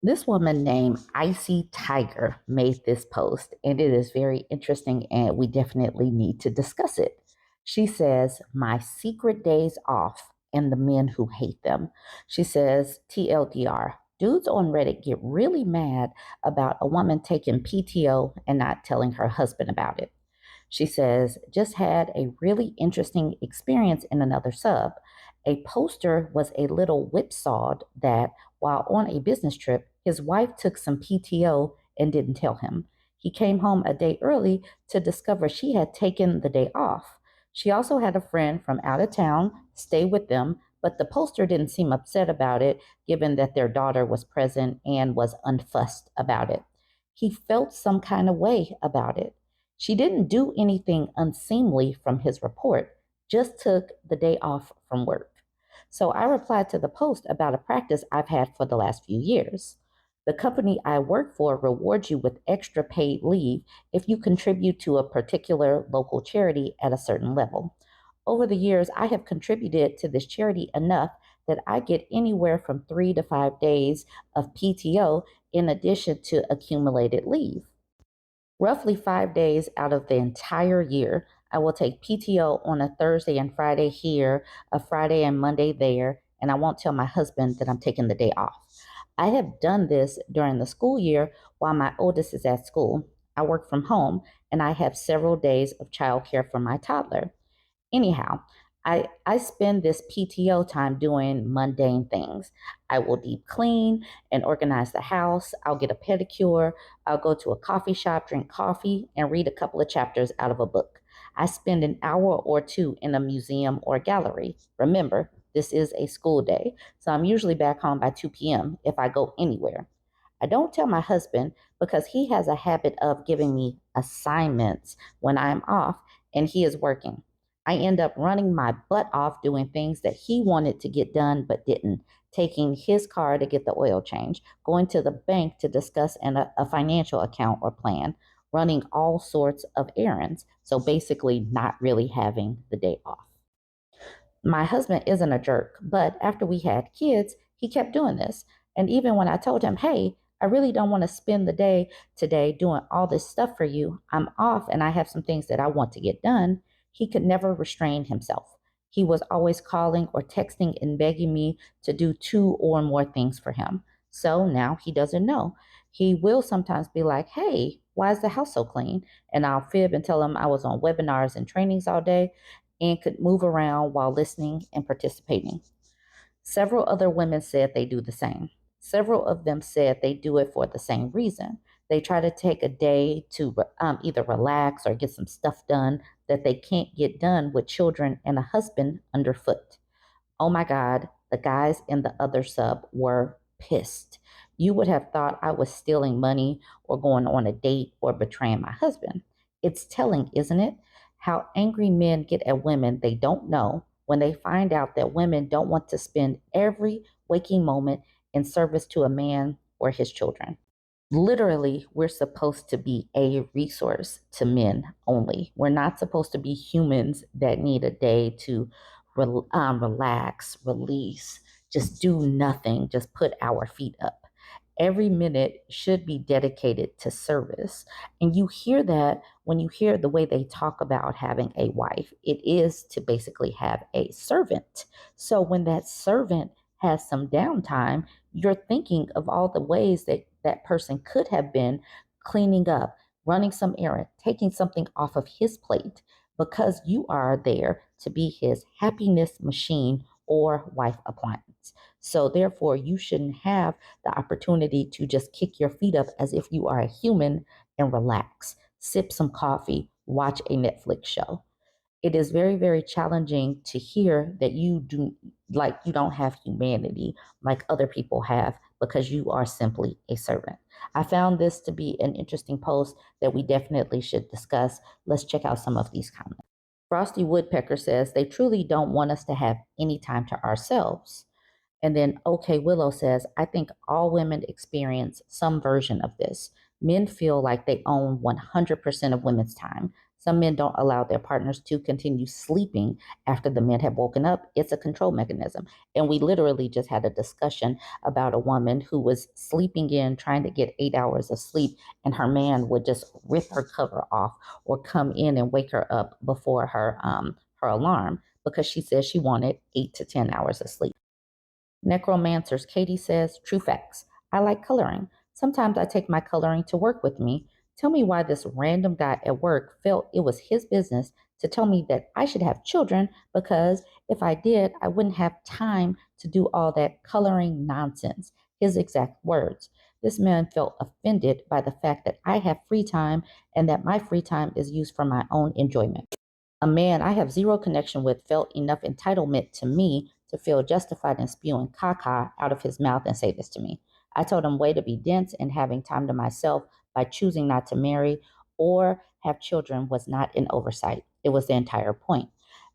This woman named Icy Tiger made this post, and it is very interesting, and we definitely need to discuss it. She says, "My secret days off and the men who hate them." She says, TLDR, dudes on Reddit get really mad about a woman taking PTO and not telling her husband about it. She says, just had a really interesting experience in another sub. A poster was a little whipsawed that while on a business trip, his wife took some PTO and didn't tell him. He came home a day early to discover she had taken the day off. She also had a friend from out of town stay with them, but the poster didn't seem upset about it, given that their daughter was present and was unfussed about it. He felt some kind of way about it. She didn't do anything unseemly from his report, just took the day off from work. So I replied to the post about a practice I've had for the last few years. The company I work for rewards you with extra paid leave if you contribute to a particular local charity at a certain level. Over the years, I have contributed to this charity enough that I get anywhere from 3 to 5 days of PTO in addition to accumulated leave. Roughly 5 days out of the entire year, I will take PTO on a Thursday and Friday here, a Friday and Monday there, and I won't tell my husband that I'm taking the day off. I have done this during the school year while my oldest is at school. I work from home and I have several days of childcare for my toddler. Anyhow, I spend this PTO time doing mundane things. I will deep clean and organize the house. I'll get a pedicure. I'll go to a coffee shop, drink coffee, and read a couple of chapters out of a book. I spend an hour or two in a museum or gallery. Remember, this is a school day, so I'm usually back home by 2 p.m. if I go anywhere. I don't tell my husband because he has a habit of giving me assignments when I'm off and he is working. I end up running my butt off doing things that he wanted to get done but didn't, taking his car to get the oil change, going to the bank to discuss a financial account or plan, running all sorts of errands. So basically, not really having the day off. My husband isn't a jerk, but after we had kids, he kept doing this. And even when I told him, hey, I really don't want to spend the day today doing all this stuff for you, I'm off and I have some things that I want to get done, he could never restrain himself. He was always calling or texting and begging me to do two or more things for him. So now he doesn't know. He will sometimes be like, hey, why is the house so clean? And I'll fib and tell him I was on webinars and trainings all day and could move around while listening and participating. Several other women said they do the same. Several of them said they do it for the same reason. They try to take a day to either relax or get some stuff done that they can't get done with children and a husband underfoot. Oh my God, the guys in the other sub were pissed. You would have thought I was stealing money or going on a date or betraying my husband. It's telling, isn't it? How angry men get at women they don't know when they find out that women don't want to spend every waking moment in service to a man or his children. Literally, we're supposed to be a resource to men only. We're not supposed to be humans that need a day to relax, release, just do nothing, just put our feet up. Every minute should be dedicated to service. And you hear that when you hear the way they talk about having a wife, it is to basically have a servant. So when that servant has some downtime, you're thinking of all the ways that that person could have been cleaning up, running some errand, taking something off of his plate because you are there to be his happiness machine or wife appliance. So therefore, you shouldn't have the opportunity to just kick your feet up as if you are a human and relax, sip some coffee, watch a Netflix show. It is very, very challenging to hear that you don't have humanity like other people have because you are simply a servant. I found this to be an interesting post that we definitely should discuss. Let's check out some of these comments. Frosty Woodpecker says they truly don't want us to have any time to ourselves. And then OK Willow says, I think all women experience some version of this. Men feel like they own 100% of women's time. Some men don't allow their partners to continue sleeping after the men have woken up. It's a control mechanism. And we literally just had a discussion about a woman who was sleeping in, trying to get 8 hours of sleep, and her man would just rip her cover off or come in and wake her up before her alarm because she said she wanted 8 to 10 hours of sleep. Necromancers Katie says, true facts. I like coloring. Sometimes I take my coloring to work with me. Tell me why this random guy at work felt it was his business to tell me that I should have children because if I did, I wouldn't have time to do all that coloring nonsense. His exact words. This man felt offended by the fact that I have free time and that my free time is used for my own enjoyment. A man I have zero connection with felt enough entitlement to me to feel justified in spewing caca out of his mouth and say this to me. I told him way to be dense and having time to myself by choosing not to marry or have children was not an oversight. It was the entire point.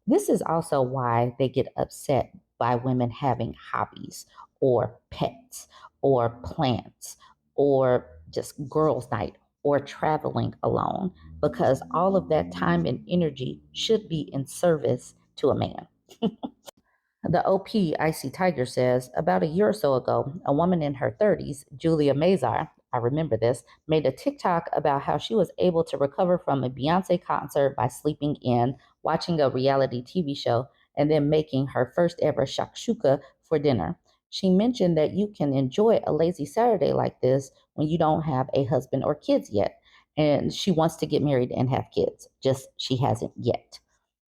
This is also why they get upset by women having hobbies or pets or plants or just girls' night or traveling alone because all of that time and energy should be in service to a man. The OP Icy Tiger says about a year or so ago, a woman in her 30s, Julia Mazar, I remember this, made a TikTok about how she was able to recover from a Beyonce concert by sleeping in, watching a reality TV show, and then making her first ever shakshuka for dinner. She mentioned that you can enjoy a lazy Saturday like this when you don't have a husband or kids yet. And she wants to get married and have kids, just she hasn't yet.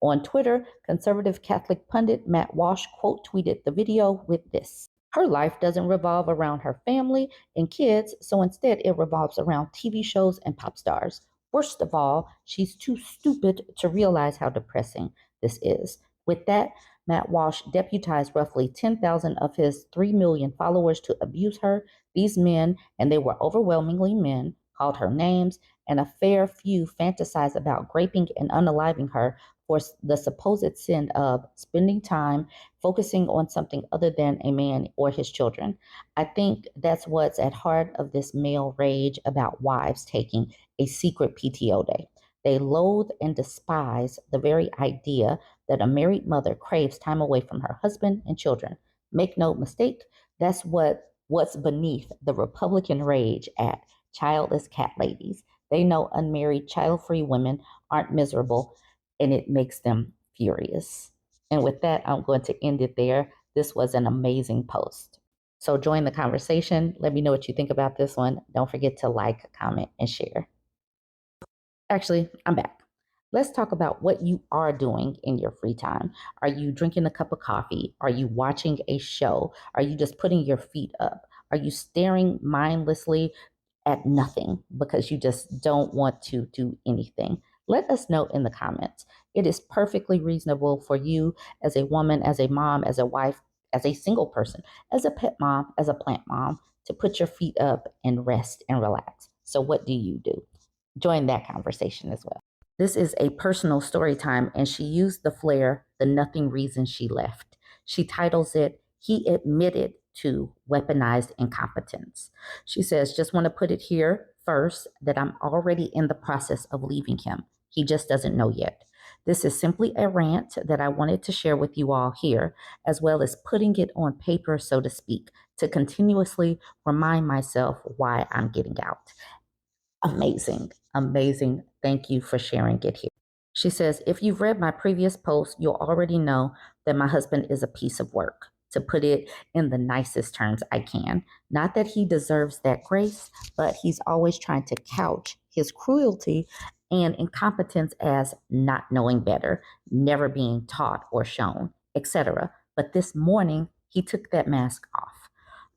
On Twitter, conservative Catholic pundit Matt Walsh quote tweeted the video with this. Her life doesn't revolve around her family and kids, so instead it revolves around TV shows and pop stars. Worst of all, she's too stupid to realize how depressing this is. With that, Matt Walsh deputized roughly 10,000 of his 3 million followers to abuse her. These men, and they were overwhelmingly men, called her names, and a fair few fantasized about raping and unaliving her for the supposed sin of spending time focusing on something other than a man or his children. I think that's what's at heart of this male rage about wives taking a secret PTO day. They loathe and despise the very idea that a married mother craves time away from her husband and children. Make no mistake, that's what's beneath the Republican rage at childless cat ladies. They know unmarried, child-free women aren't miserable, and it makes them furious. And with that, I'm going to end it there. This was an amazing post. So join the conversation. Let me know what you think about this one. Don't forget to like, comment, and share. Actually, I'm back. Let's talk about what you are doing in your free time. Are you drinking a cup of coffee? Are you watching a show? Are you just putting your feet up? Are you staring mindlessly at nothing because you just don't want to do anything? Let us know in the comments. It is perfectly reasonable for you as a woman, as a mom, as a wife, as a single person, as a pet mom, as a plant mom, to put your feet up and rest and relax. So what do you do? Join that conversation as well. This is a personal story time, and she used the flair, the nothing reason she left. She titles it, He Admitted to Weaponized Incompetence. She says, just want to put it here first that I'm already in the process of leaving him. He just doesn't know yet. This is simply a rant that I wanted to share with you all here, as well as putting it on paper, so to speak, to continuously remind myself why I'm getting out. Amazing, amazing. Thank you for sharing it here. She says, if you've read my previous post, you'll already know that my husband is a piece of work, to put it in the nicest terms I can. Not that he deserves that grace, but he's always trying to couch his cruelty and incompetence as not knowing better, never being taught or shown, etc. But this morning, he took that mask off.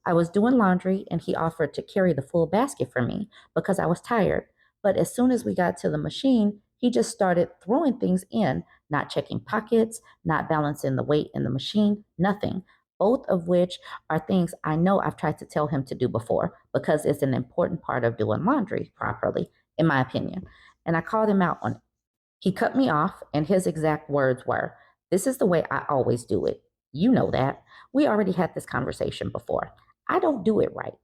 I was doing laundry and he offered to carry the full basket for me because I was tired. But as soon as we got to the machine, he just started throwing things in, not checking pockets, not balancing the weight in the machine, nothing. Both of which are things I know I've tried to tell him to do before because it's an important part of doing laundry properly, in my opinion. And I called him out on it. He cut me off, and his exact words were, this is the way I always do it. You know that. We already had this conversation before. I don't do it right.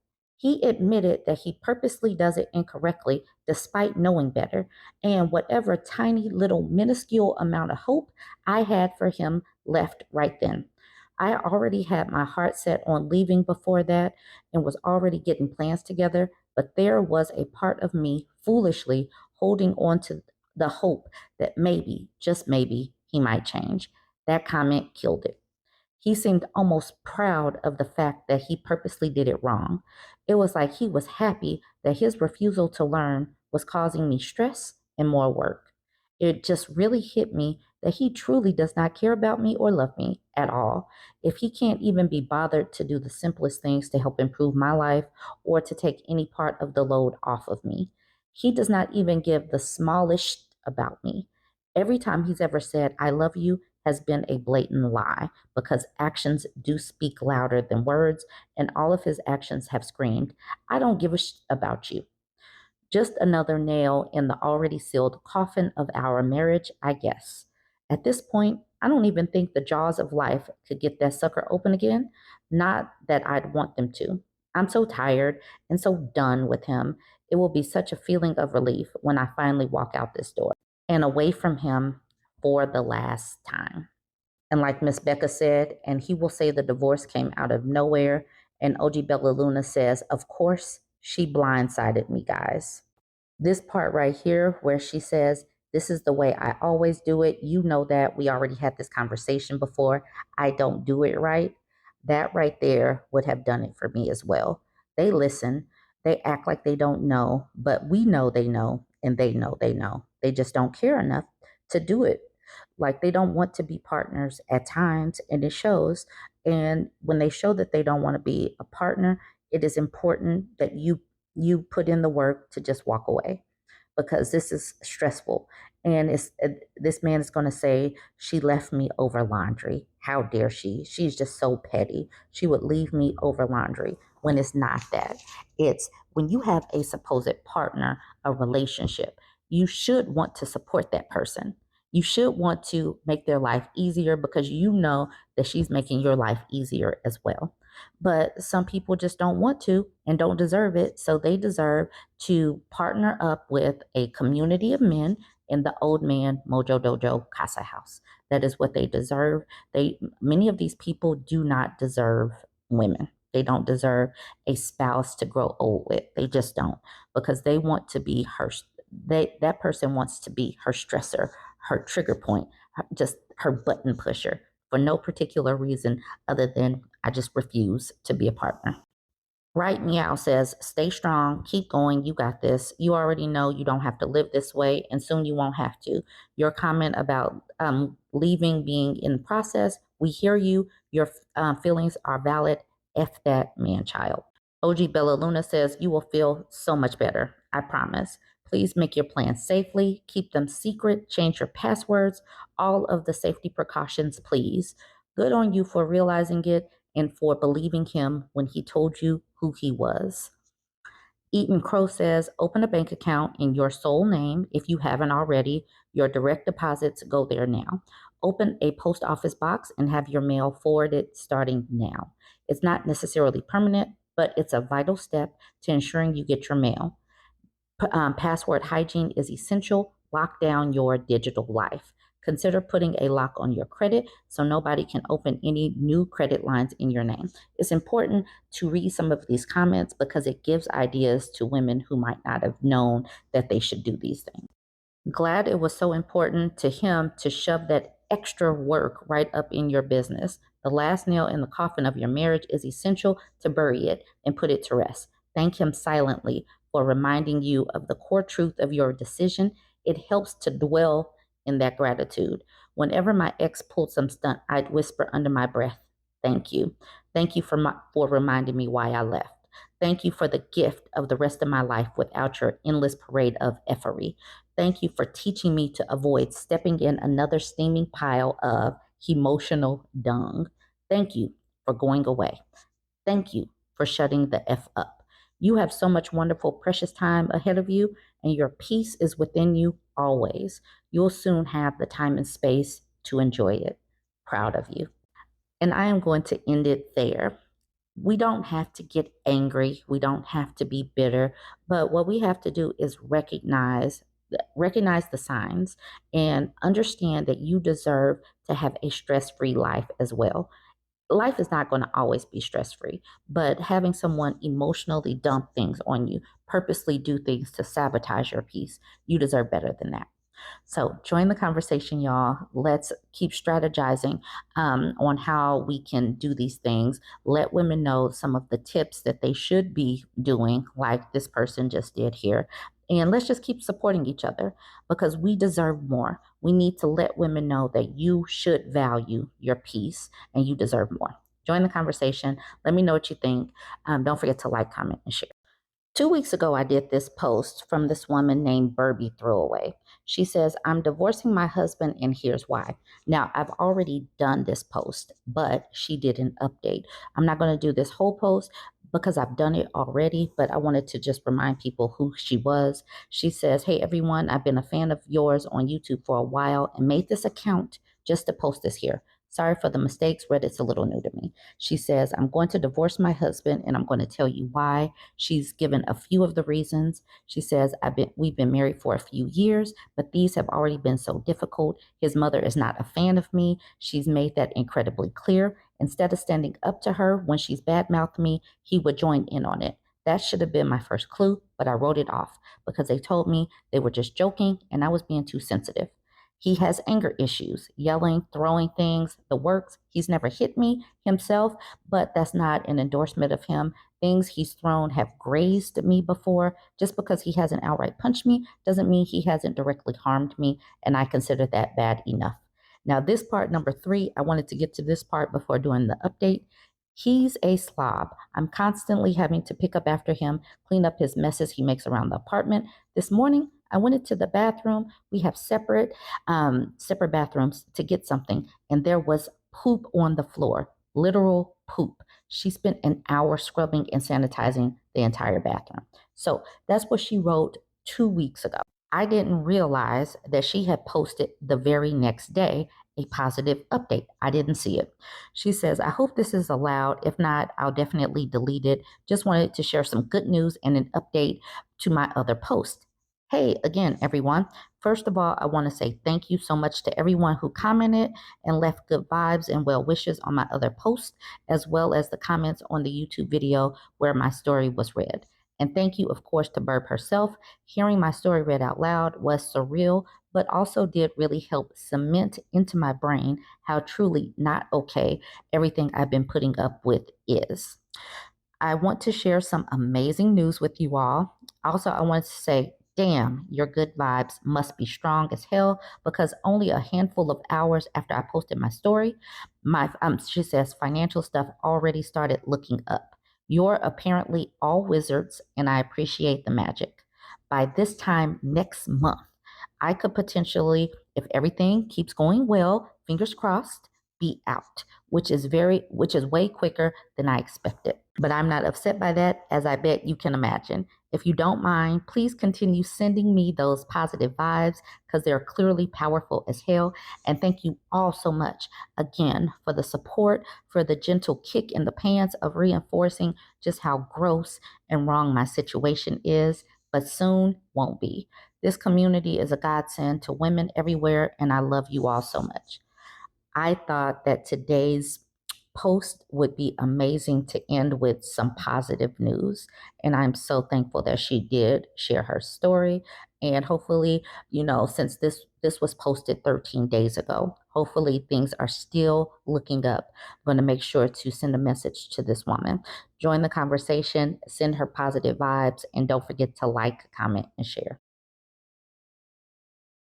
He admitted that he purposely does it incorrectly despite knowing better, and whatever tiny little minuscule amount of hope I had for him left right then. I already had my heart set on leaving before that and was already getting plans together, but there was a part of me foolishly holding on to the hope that maybe, just maybe, he might change. That comment killed it. He seemed almost proud of the fact that he purposely did it wrong. It was like he was happy that his refusal to learn was causing me stress and more work. It just really hit me that he truly does not care about me or love me at all. If he can't even be bothered to do the simplest things to help improve my life or to take any part of the load off of me, he does not even give the smallest about me. Every time he's ever said, I love you, has been a blatant lie because actions do speak louder than words, and all of his actions have screamed, I don't give a about you. Just another nail in the already sealed coffin of our marriage, I guess. At this point, I don't even think the jaws of life could get that sucker open again. Not that I'd want them to. I'm so tired and so done with him. It will be such a feeling of relief when I finally walk out this door and away from him for the last time. And like Miss Becca said, and he will say the divorce came out of nowhere. And OG Bella Luna says, of course, she blindsided me, guys. This part right here where she says, this is the way I always do it. You know that. We already had this conversation before. I don't do it right. That right there would have done it for me as well. They listen. They act like they don't know, but we know they know, and they know they know. They just don't care enough to do it. Like they don't want to be partners at times, and it shows. And when they show that they don't want to be a partner, it is important that you put in the work to just walk away because this is stressful. And this man is going to say, she left me over laundry. How dare she? She's just so petty. She would leave me over laundry when it's not that. It's when you have a supposed partner, a relationship, you should want to support that person. You should want to make their life easier because you know that she's making your life easier as well. But some people just don't want to and don't deserve it. So they deserve to partner up with a community of men in the old man Mojo Dojo Casa House. That is what they deserve. Many of these people do not deserve women. They don't deserve a spouse to grow old with. They just don't because they want to be her. That person wants to be her stressor, her trigger point, just her button pusher for no particular reason other than I just refuse to be a partner. Right Meow says, stay strong, keep going, you got this. You already know you don't have to live this way, and soon you won't have to. Your comment about leaving being in the process, we hear you. Your feelings are valid. F that man child. OG Bella Luna says, you will feel so much better. I promise. Please make your plans safely. Keep them secret. Change your passwords. All of the safety precautions, please. Good on you for realizing it and for believing him when he told you who he was. Eaton Crow says, open a bank account in your sole name if you haven't already. Your direct deposits go there now. Open a post office box and have your mail forwarded starting now. It's not necessarily permanent, but it's a vital step to ensuring you get your mail. Password hygiene is essential. Lock down your digital life. Consider putting a lock on your credit so nobody can open any new credit lines in your name. It's important to read some of these comments because it gives ideas to women who might not have known that they should do these things. Glad it was so important to him to shove that extra work right up in your business. The last nail in the coffin of your marriage is essential to bury it and put it to rest. Thank him silently for reminding you of the core truth of your decision. It helps to dwell in that gratitude. Whenever my ex pulled some stunt, I'd whisper under my breath, thank you. Thank you for reminding me why I left. Thank you for the gift of the rest of my life without your endless parade of effery. Thank you for teaching me to avoid stepping in another steaming pile of emotional dung. Thank you for going away. Thank you for shutting the F up. You have so much wonderful, precious time ahead of you, and your peace is within you always. You'll soon have the time and space to enjoy it. Proud of you. And I am going to end it there. We don't have to get angry. We don't have to be bitter. But what we have to do is recognize the signs and understand that you deserve to have a stress-free life as well. Life is not going to always be stress-free, but having someone emotionally dump things on you, purposely do things to sabotage your peace, you deserve better than that. So join the conversation, y'all. Let's keep strategizing on how we can do these things. Let women know some of the tips that they should be doing, like this person just did here. And let's just keep supporting each other because we deserve more. We need to let women know that you should value your peace and you deserve more. Join the conversation. Let me know what you think. Don't forget to like, comment, and share. 2 weeks ago, I did this post from this woman named Burby Throwaway. She says, I'm divorcing my husband, and here's why. Now, I've already done this post, but she did an update. I'm not going to do this whole post because I've done it already, but I wanted to just remind people who she was. She says, hey, everyone, I've been a fan of yours on YouTube for a while and made this account just to post this here. Sorry for the mistakes. Reddit's a little new to me. She says, I'm going to divorce my husband, and I'm going to tell you why. She's given a few of the reasons. She says, we've been married for a few years, but these have already been so difficult. His mother is not a fan of me. She's made that incredibly clear. Instead of standing up to her when she's badmouthed me, he would join in on it. That should have been my first clue, but I wrote it off because they told me they were just joking and I was being too sensitive. He has anger issues, yelling, throwing things, the works. He's never hit me himself, but that's not an endorsement of him. Things he's thrown have grazed me before. Just because he hasn't outright punched me doesn't mean he hasn't directly harmed me, and I consider that bad enough. Now, this part, number 3, I wanted to get to this part before doing the update. He's a slob. I'm constantly having to pick up after him, clean up his messes he makes around the apartment. This morning, I went into the bathroom. We have separate bathrooms to get something, and there was poop on the floor, literal poop. She spent an hour scrubbing and sanitizing the entire bathroom. So that's what she wrote 2 weeks ago. I didn't realize that she had posted the very next day a positive update. I didn't see it. She says, I hope this is allowed. If not, I'll definitely delete it. Just wanted to share some good news and an update to my other post. Hey, again, everyone. First of all, I want to say thank you so much to everyone who commented and left good vibes and well wishes on my other post, as well as the comments on the YouTube video where my story was read. And thank you, of course, to Burb herself. Hearing my story read out loud was surreal, but also did really help cement into my brain how truly not okay everything I've been putting up with is. I want to share some amazing news with you all. Also, I want to say, damn, your good vibes must be strong as hell because only a handful of hours after I posted my story, she says financial stuff already started looking up. You're apparently all wizards, and I appreciate the magic. By this time next month, I could potentially, if everything keeps going well, fingers crossed, be out, which is way quicker than I expected. But I'm not upset by that, as I bet you can imagine. If you don't mind, please continue sending me those positive vibes because they're clearly powerful as hell. And thank you all so much again for the support, for the gentle kick in the pants of reinforcing just how gross and wrong my situation is, but soon won't be. This community is a godsend to women everywhere, and I love you all so much. I thought that today's post would be amazing to end with some positive news. And I'm so thankful that she did share her story. And hopefully, since this was posted 13 days ago, hopefully things are still looking up. I'm going to make sure to send a message to this woman. Join the conversation, send her positive vibes, and don't forget to like, comment, and share.